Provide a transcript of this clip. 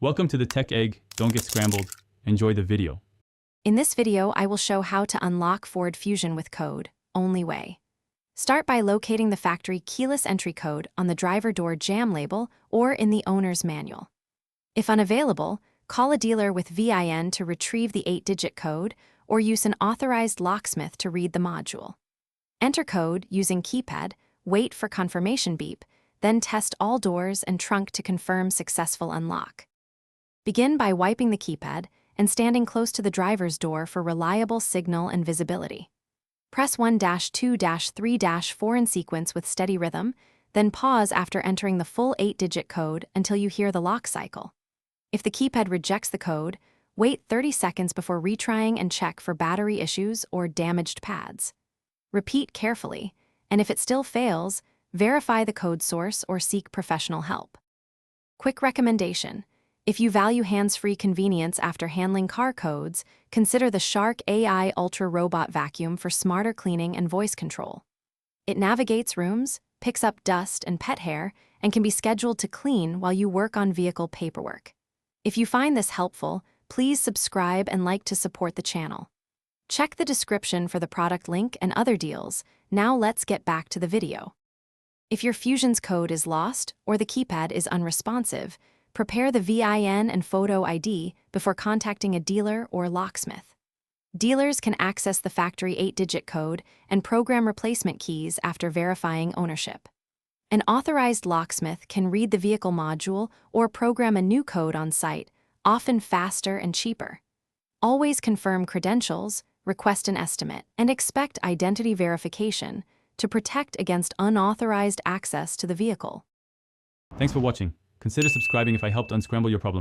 Welcome to the Tech Egg. Don't get scrambled. Enjoy the video. In this video, I will show how to unlock Ford Fusion with code, only way. Start by locating the factory keyless entry code on the driver door jam label or in the owner's manual. If unavailable, call a dealer with VIN to retrieve the 8-digit code or use an authorized locksmith to read the module. Enter code using keypad, wait for confirmation beep, then test all doors and trunk to confirm successful unlock. Begin by wiping the keypad and standing close to the driver's door for reliable signal and visibility. Press 1-2-3-4 in sequence with steady rhythm, then pause after entering the full 8-digit code until you hear the lock cycle. If the keypad rejects the code, wait 30 seconds before retrying and check for battery issues or damaged pads. Repeat carefully, and if it still fails, verify the code source or seek professional help. Quick recommendation: if you value hands-free convenience after handling car codes, consider the Shark AI Ultra Robot Vacuum for smarter cleaning and voice control. It navigates rooms, picks up dust and pet hair, and can be scheduled to clean while you work on vehicle paperwork. If you find this helpful, please subscribe and like to support the channel. Check the description for the product link and other deals. Now let's get back to the video. If your Fusion's code is lost or the keypad is unresponsive, prepare the VIN and photo ID before contacting a dealer or locksmith. Dealers can access the factory 8-digit code and program replacement keys after verifying ownership. An authorized locksmith can read the vehicle module or program a new code on site, often faster and cheaper. Always confirm credentials, request an estimate, and expect identity verification to protect against unauthorized access to the vehicle. Thanks for watching. Consider subscribing if I helped unscramble your problems.